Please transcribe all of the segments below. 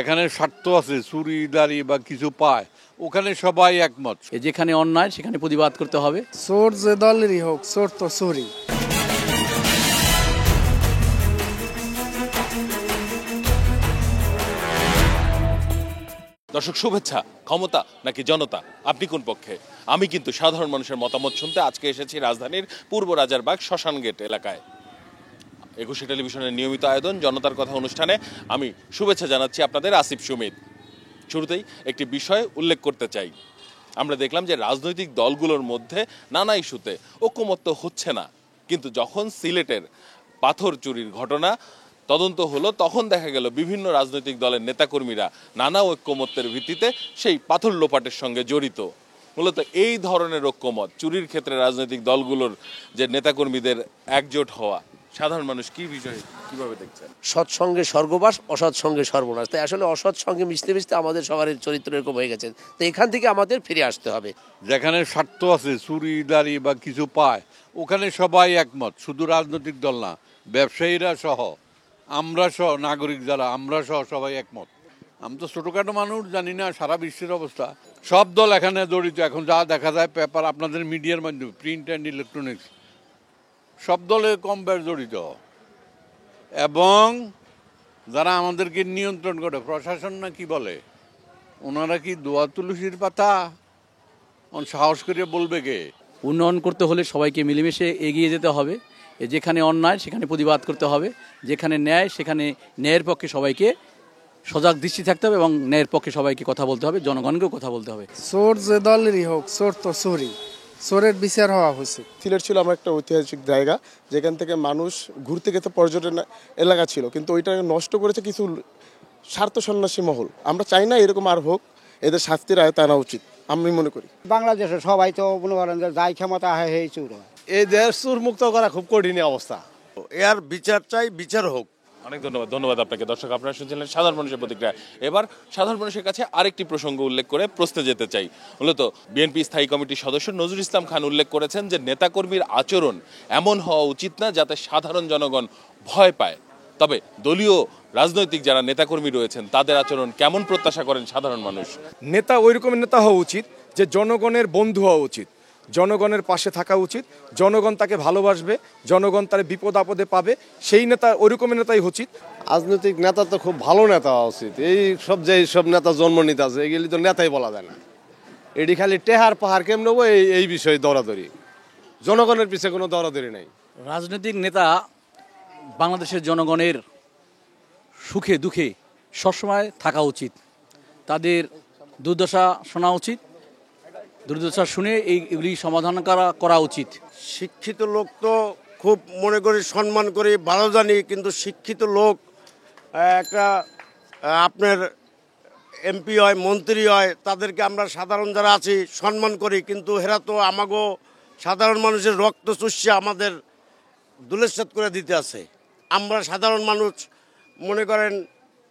এখানে স্বার্থ আছে, চুরি দাড়ি বা কিছু পায়, ওখানে সবাই একমত। যেখানে অন্যায় সেখানে প্রতিবাদ করতে হবে। চোর যে দলেরই হোক, চোর তো চোরই। দর্শক শুভেচ্ছা। ক্ষমতা নাকি জনতা, আপনি কোন পক্ষে? আমি কিন্তু সাধারণ মানুষের মতামত শুনতে আজকে এসেছি রাজধানীর পূর্ব রাজারবাগ শ্মশান গেট এলাকায়। ২১ টেলিভিশনের নিয়মিত আয়োজন জনতার কথা অনুষ্ঠানে আমি শুভেচ্ছা জানাচ্ছি আপনাদের, আসিফ সুমিত। শুরুতেই একটি বিষয় উল্লেখ করতে চাই। আমরা দেখলাম যে রাজনৈতিক দলগুলোর মধ্যে নানা ইস্যুতে ঐকমত্য হচ্ছে না, কিন্তু যখন সিলেটের পাথর চুরির ঘটনা তদন্ত হলো তখন দেখা গেল বিভিন্ন রাজনৈতিক দলের নেতাকর্মীরা নানা ঐকমত্যের ভিত্তিতে সেই পাথর লোপাটের সঙ্গে জড়িত। মূলত এই ধরনের ঐকমত, চুরির ক্ষেত্রে রাজনৈতিক দলগুলোর যে নেতাকর্মীদের একজোট হওয়া, সাধারণ মানুষ কি বিষয়ে কিভাবে দেখছেন? সৎসঙ্গে স্বর্গবাস, অসৎ সঙ্গে সর্বনাশ। তাই আসলে অসৎ সঙ্গে মিশতে মিশতে আমাদের সবার চরিত্র এরকম হয়ে গেছে। তো এখান থেকে আমাদের ফিরে আসতে হবে। যেখানে স্বার্থ আছে, চুরি দাড়ি বা কিছু পায়, ওখানে সবাই একমত। শুধু রাজনৈতিক দল না, ব্যবসায়ীরা সহ, আমরা সহ, নাগরিক যারা আমরা সহ সবাই একমত। আমি তো ছোটোখাটো মানুষ, জানি না সারা বিশ্বের অবস্থা। সব দল এখানে জড়িত। এখন যা দেখা যায় পেপার, আপনাদের মিডিয়ার মাধ্যমে, প্রিন্ট অ্যান্ড ইলেকট্রনিক্স, সব দলে কম বেশ জড়িত। এবং যারা আমাদেরকে নিয়ন্ত্রণ করে, প্রশাসন না কি বলে, ওনারা কি দোয়া তুলসীর পাতা সাহস করে বলবে কে? উন্নয়ন করতে হলে সবাইকে মিলেমিশে এগিয়ে যেতে হবে। যেখানে অন্যায় সেখানে প্রতিবাদ করতে হবে, যেখানে ন্যায় সেখানে ন্যায়ের পক্ষে সবাইকে সজাগ দৃষ্টি থাকতে হবে এবং ন্যায়ের পক্ষে সবাইকে কথা বলতে হবে, জনগণকেও কথা বলতে হবে। চোর যে দলেরই হোক, চোর তো চোরই। চোরের বিচার হওয়া উচিত। সিলেট ছিল আমার একটা ঐতিহাসিক জায়গা, যেখান থেকে মানুষ ঘুরতে গেতে পর্যটন এলাকা ছিল, কিন্তু ওইটা নষ্ট করেছে কিছু স্বার্থ সন্ন্যাসী মহল। আমরা চাই না এরকম আর হোক, এদের শাস্তির আয়ত্তে আনা উচিত আমি মনে করি। বাংলাদেশে সবাই তো মনে করেন যে যাই ক্ষমতা হয় এই চুর হয়। এই দেশ চুর মুক্ত করা খুব কঠিন অবস্থা। এর বিচার চাই, বিচার হোক। অনেক ধন্যবাদ আপনাকে। দর্শক, আপনারা শুনছিলেন সাধারণ মানুষের প্রতিক্রিয়া। এবার সাধারণ মানুষের কাছে আরেকটি প্রসঙ্গ উল্লেখ করে প্রশ্নে যেতে চাই। মূলত বিএনপি স্থায়ী কমিটির সদস্য নজরুল ইসলাম খান উল্লেখ করেছেন যে নেতাকর্মীর আচরণ এমন হওয়া উচিত না যাতে সাধারণ জনগণ ভয় পায়। তবে দলীয় রাজনৈতিক যারা নেতাকর্মী রয়েছেন তাদের আচরণ কেমন প্রত্যাশা করেন সাধারণ মানুষ? নেতা ওই রকমের নেতা হওয়া উচিত যে জনগণের বন্ধু হওয়া উচিত, জনগণের পাশে থাকা উচিত, জনগণ তাকে ভালোবাসবে, জনগণ তার বিপদ আপদে পাবে, সেই নেতা ওই রকমের নেতাই উচিত। রাজনৈতিক নেতা তো খুব ভালো নেতা হওয়া উচিত। এই সব যে সব নেতা জন্ম নিতে আছে, এগুলি তো নেতাই বলা যায় না। এটি খালি টেহার পাহাড় কেমন নেবো এই বিষয়ে দৌড়াদৌড়ি, জনগণের পিছিয়ে কোনো দৌড়াদৌড়ি নেই। রাজনৈতিক নেতা বাংলাদেশের জনগণের সুখে দুঃখে সবসময় থাকা উচিত, তাদের দুর্দশা শোনা উচিত, দুর্দশা শুনে এইগুলি সমাধান করা উচিত। শিক্ষিত লোক তো খুব মনে করি, সম্মান করি, ভালো জানি, কিন্তু শিক্ষিত লোক একটা আপনার এমপি হয়, মন্ত্রী হয়, তাদেরকে আমরা সাধারণ যারা আছি সম্মান করি, কিন্তু এরা তো আমাগো সাধারণ মানুষের রক্ত চুষে আমাদের দুলেশ্বত করে দিতে আছে। আমরা সাধারণ মানুষ মনে করেন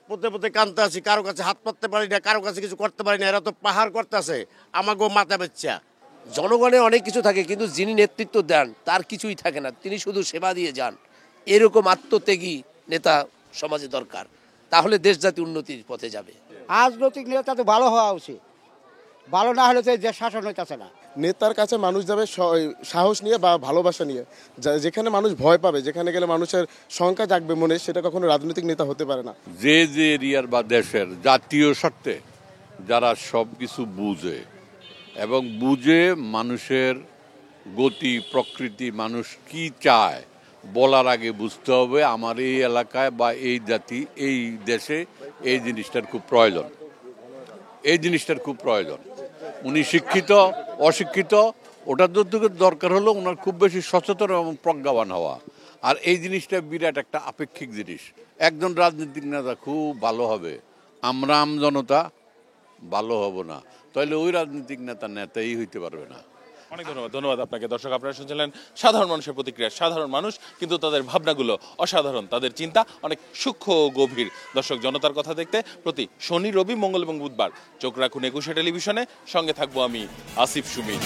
পথে পথে কানতে আছি, কারো কাছে হাত পাততে পারি না, কারো কাছে কিছু করতে পারি না। এরা তো পাহাড় করতে আছে আমাকেও মাথা বেচ্ছা। জনগণের অনেক কিছু থাকে, কিন্তু যিনি নেতৃত্ব দেন তার কিছুই থাকে না, তিনি শুধু সেবা দিয়ে যান। এরকম আত্মত্যাগী নেতা সমাজে দরকার, তাহলে দেশ জাতি উন্নতির পথে যাবে। রাজনৈতিক নেতা তো ভালো হওয়া উচিত, ভালো না হলে তো এই দেশ শাসন হইতেছে না। নেতার কাছে মানুষ যাবে সাহস নিয়ে বা ভালোবাসা নিয়ে। যেখানে মানুষ ভয় পাবে, যেখানে গেলে মানুষের শঙ্কা জাগবে মনে, সেটা কখনো রাজনৈতিক নেতা হতে পারে না। যে যে এরিয়ার বা দেশের জাতীয় স্বার্থে যারা সব কিছু বুঝে এবং বুঝে মানুষের গতি প্রকৃতি, মানুষ কি চায় বলার আগে বুঝতে হবে আমার এই এলাকায় বা এই জাতি এই দেশে এই জিনিসটার খুব প্রয়োজন, এই জিনিসটার খুব প্রয়োজন। উনি শিক্ষিত অশিক্ষিত ওটার দরকার হলো ওনার খুব বেশি সচেতন এবং প্রজ্ঞাবান হওয়া। আর এই জিনিসটা বিরাট একটা আপেক্ষিক জিনিস। একজন রাজনৈতিক নেতা খুব ভালো হবে, আমরা আমজনতা ভালো হব না, তাহলে ওই রাজনৈতিক নেতাই হইতে পারবে না। অনেক ধন্যবাদ আপনাকে। দর্শক, আপনারা শুনছিলেন সাধারণ মানুষের প্রতিক্রিয়া। সাধারণ মানুষ, কিন্তু তাদের ভাবনাগুলো অসাধারণ, তাদের চিন্তা অনেক সূক্ষ্ম ও গভীর। দর্শক, জনতার কথা দেখতে প্রতি শনি, রবি, মঙ্গল এবং বুধবার চোখ রাখুন ২১ টেলিভিশনে। সঙ্গে থাকবো আমি, আসিফ সুমিত।